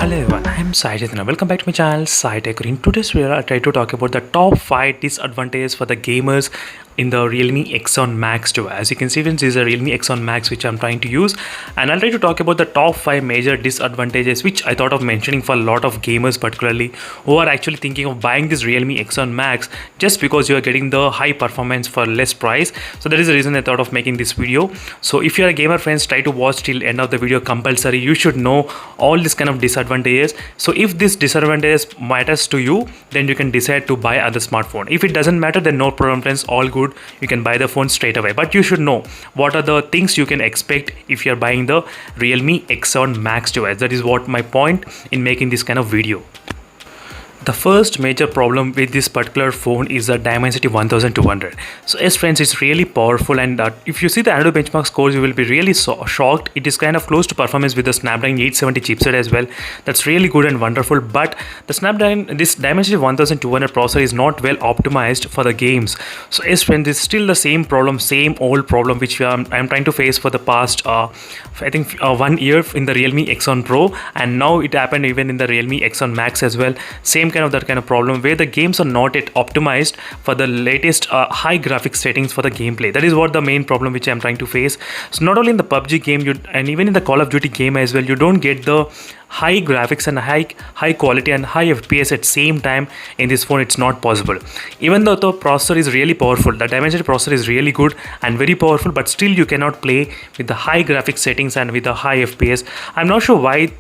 Hello everyone, I am Sai Chaitanya. Welcome back to my channel Sai Tech. In today's video, I try to talk about the top 5 disadvantages for the gamers in the Realme X7 Max too. As you can see, this is a Realme X7 Max which I'm trying to use, and I'll try to talk about the top 5 major disadvantages which I thought of mentioning for a lot of gamers, particularly who are actually thinking of buying this Realme X7 Max just because you are getting the high performance for less price. So that is the reason I thought of making this video. So if you are a gamer friends, try to watch till end of the video compulsory. You should know all this kind of disadvantages. So if this disadvantages matters to you, then you can decide to buy other smartphone. If it doesn't matter, then no problem friends, all good. You can buy the phone straight away, but you should know what are the things you can expect if you're buying the Realme X7 Max device. That is what my point in making this kind of video. The first major problem with this particular phone is the Dimensity 1200. So yes friends, it's really powerful, and if you see the Antutu benchmark scores, you will be really shocked. It is kind of close to performance with the Snapdragon 870 chipset as well. That's really good and wonderful, but the Snapdragon, this Dimensity 1200 processor is not well optimized for the games. So yes friends, it's still the same problem, same old problem which I'm trying to face for the past I think 1 year in the Realme X1 Pro, and now it happened even in the Realme X1 Max as well. Same kind of that kind of problem where the games are not yet optimized for the latest high graphics settings for the gameplay. That is what the main problem which I'm trying to face. So not only in the PUBG game, and even in the Call of Duty game as well, you don't get the high graphics and high quality and high FPS at same time in this phone. It's not possible. Even though the processor is really powerful, the Dimensity processor is really good and very powerful, but still you cannot play with the high graphics settings and with the high FPS. I'm not sure why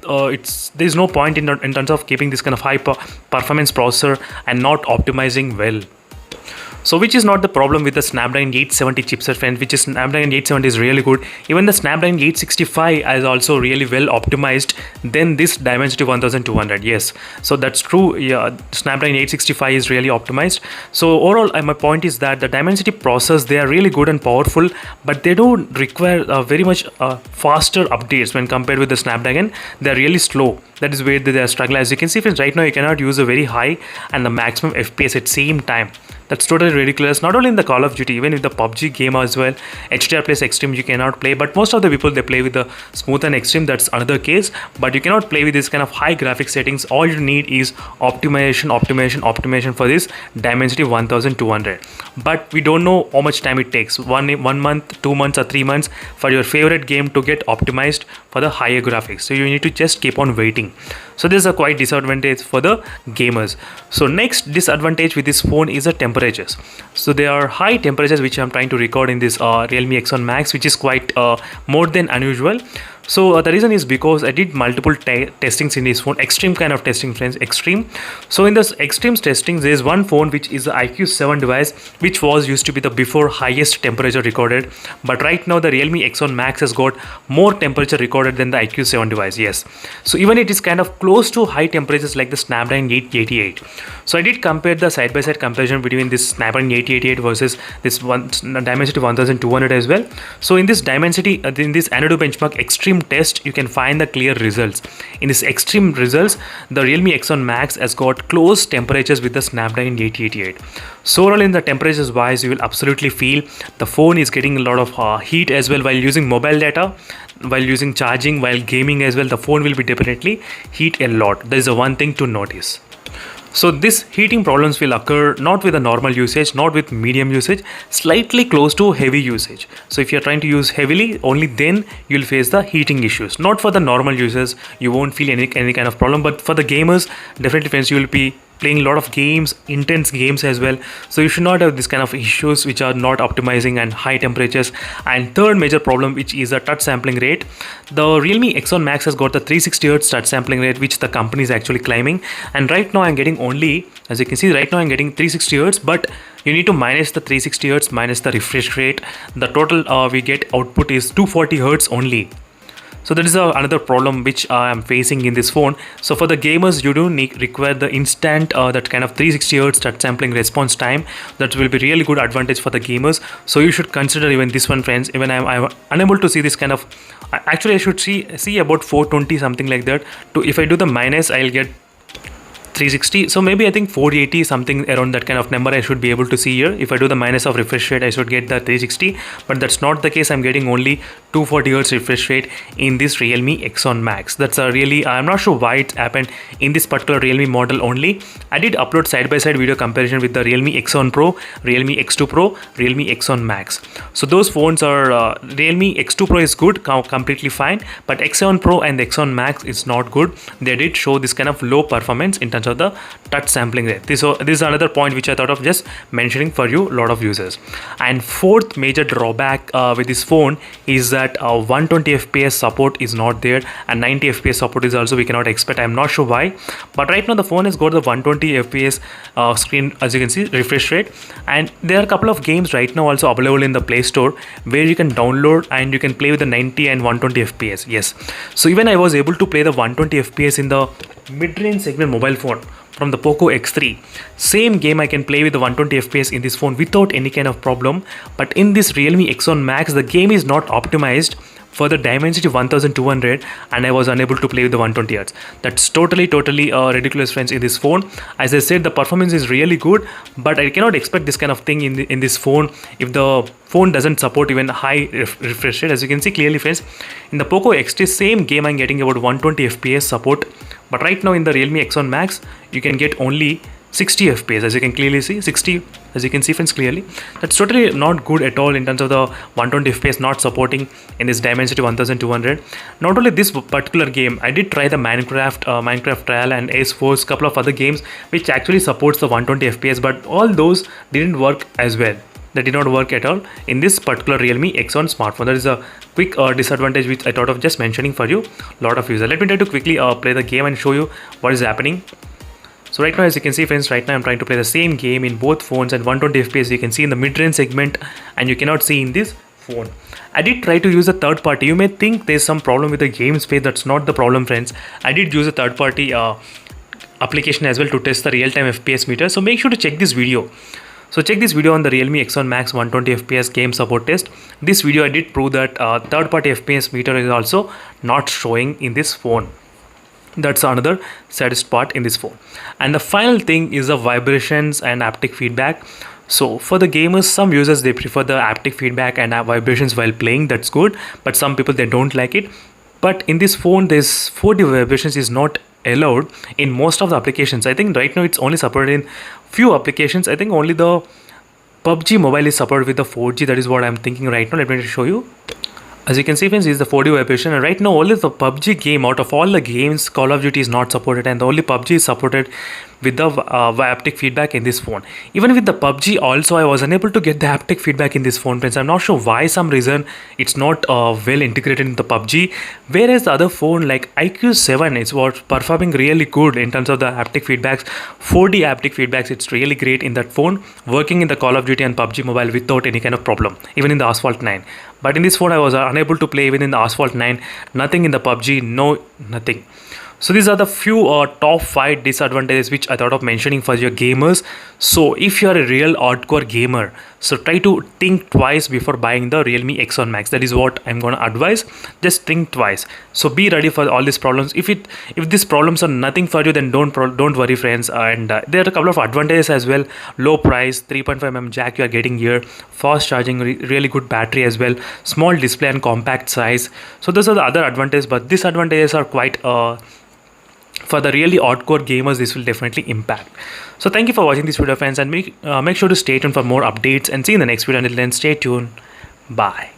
there's no point in terms of keeping this kind of high performance processor and not optimizing well. So which is not the problem with the Snapdragon 870 chipset friends, which is Snapdragon 870 is really good. Even the Snapdragon 865 is also really well optimized than this Dimensity 1200. Yes, so that's true. Yeah, Snapdragon 865 is really optimized. So overall, my point is that the Dimensity processors, they are really good and powerful, but they don't require very much faster updates when compared with the Snapdragon. They're really slow. That is where they are struggling. As you can see friends, right now you cannot use a very high and the maximum FPS at same time. That's totally ridiculous. Not only in the Call of Duty, even with the PUBG game as well, HDR plus Extreme you cannot play, but most of the people, they play with the Smooth and Extreme. That's another case, but you cannot play with this kind of high graphic settings. All you need is optimization for this Dimensity 1200. But we don't know how much time it takes, one month, 2 months or 3 months for your favorite game to get optimized for the higher graphics. So you need to just keep on waiting. So this is a quite disadvantage for the gamers. So next disadvantage with this phone is the temperatures. So there are high temperatures which I'm trying to record in this Realme X1 Max, which is quite more than unusual. So the reason is because I did multiple testings in this phone, extreme kind of testing friends, extreme. So in this extreme testing, there is one phone which is the IQ7 device, which was used to be the before highest temperature recorded, but right now the Realme X1 Max has got more temperature recorded than the IQ7 device. Yes, so even it is kind of close to high temperatures like the Snapdragon 888. So I did compare the side-by-side comparison between this Snapdragon 888 versus this one Dimensity 1200 as well. So in this Dimensity, in this Antutu benchmark extreme test, you can find the clear results. In this extreme results, the Realme X1 Max has got close temperatures with the Snapdragon 888. So overall in the temperatures wise, you will absolutely feel the phone is getting a lot of heat as well while using mobile data, while using charging, while gaming as well. The phone will be definitely heat a lot. That is the one thing to notice. So this heating problems will occur not with a normal usage, not with medium usage, slightly close to heavy usage. So if you're trying to use heavily, only then you'll face the heating issues. Not for the normal users, you won't feel any kind of problem, but for the gamers, definitely friends, you will be playing a lot of games, intense games as well. So you should not have this kind of issues which are not optimizing and high temperatures. And third major problem, which is the touch sampling rate. The Realme X1 Max has got the 360 Hz touch sampling rate, which the company is actually claiming. And right now I'm getting only, as you can see, right now I'm getting 360 Hz, but you need to minus the 360 Hz minus the refresh rate. The total we get output is 240 Hz only. So that is another problem which I am facing in this phone. So for the gamers, you do require the instant that kind of 360 Hz touch sampling response time. That will be really good advantage for the gamers. So you should consider even this one friends. Even I'm unable to see this kind of, actually I should see about 420 something like that. If I do the minus, I'll get 360. So maybe I think 480 something around that kind of number I should be able to see here. If I do the minus of refresh rate, I should get the 360, but that's not the case. I'm getting only 240 Hz refresh rate in this Realme X7 Max. That's a really, I'm not sure why it happened in this particular Realme model only. I did upload side by side video comparison with the Realme X7 Pro, Realme X2 Pro, Realme X7 Max. So those phones are Realme X2 Pro is good, completely fine, but X7 Pro and the X7 Max is not good. They did show this kind of low performance in terms of the touch sampling rate. This is another point which I thought of just mentioning for you, a lot of users. And fourth major drawback with this phone is that 120 fps support is not there, and 90 fps support is also we cannot expect. I'm not sure why, but right now the phone has got the 120 fps screen, as you can see, refresh rate, and there are a couple of games right now also available in the Play Store where you can download and you can play with the 90 and 120 fps. Yes, so even I was able to play the 120 fps in the mid-range segment mobile phone from the Poco X3. Same game I can play with the 120 fps in this phone without any kind of problem. But in this Realme X7 Max, the game is not optimized for the Dimensity 1200, and I was unable to play with the 120 Hz. That's totally ridiculous, friends, in this phone. As I said, the performance is really good, but I cannot expect this kind of thing in this phone if the phone doesn't support even high refresh rate. As you can see clearly, friends, in the Poco X3, same game I'm getting about 120 fps support, but right now in the Realme X7 Max, you can get only 60 fps, as you can clearly see, 60, as you can see, friends, clearly. That's totally not good at all in terms of the 120 fps not supporting in this Dimensity 1200. Not only this particular game, I did try the Minecraft trial and Ace Force, couple of other games which actually supports the 120 fps, but all those didn't work as well. That did not work at all in this particular Realme X1 smartphone. That is a quick disadvantage which I thought of just mentioning for you, lot of users. Let me try to quickly play the game and show you what is happening. So right now, as you can see, friends, right now I'm trying to play the same game in both phones at 120 fps. You can see in the mid-range segment, and you cannot see in this phone. I did try to use a third party. You may think there's some problem with the game space. That's not the problem, friends. I did use a third party application as well to test the real-time fps meter. So make sure to check this video. So check this video on the Realme X7 Max 120 fps game support test. This video I did prove that third party fps meter is also not showing in this phone. That's another saddest part in this phone. And the final thing is the vibrations and haptic feedback. So for the gamers, some users, they prefer the haptic feedback and vibrations while playing. That's good, but some people, they don't like it. But in this phone, this 4D vibrations is not allowed in most of the applications. I think right now it's only supported in few applications. I think only the PUBG mobile is supported with the 4G. That is what I'm thinking right now. Let me show you. As you can see, friends, this is the 4D vibration, and right now only the PUBG game, out of all the games, Call of Duty is not supported, and the only PUBG is supported with the haptic feedback in this phone. Even with the PUBG also, I was unable to get the haptic feedback in this phone, friends. I'm not sure why, some reason it's not well integrated in the PUBG, whereas the other phone like IQ7 is what performing really good in terms of the haptic feedbacks, 4D haptic feedbacks. It's really great in that phone, working in the Call of Duty and PUBG mobile without any kind of problem, even in the Asphalt 9. But in this phone, I was unable to play even in the Asphalt 9, nothing in the PUBG, no, nothing. So these are the few top 5 disadvantages which I thought of mentioning for your gamers. So if you are a real hardcore gamer, so try to think twice before buying the Realme X7 Max. That is what I'm going to advise. Just think twice. So be ready for all these problems. If these problems are nothing for you, then don't worry, friends. And there are a couple of advantages as well. Low price, 3.5mm jack you are getting here, fast charging, really good battery as well, small display and compact size. So those are the other advantages, but disadvantages are quite for the really hardcore gamers, this will definitely impact. So thank you for watching this video, friends, and make sure to stay tuned for more updates, and see you in the next video. Until then, stay tuned. Bye.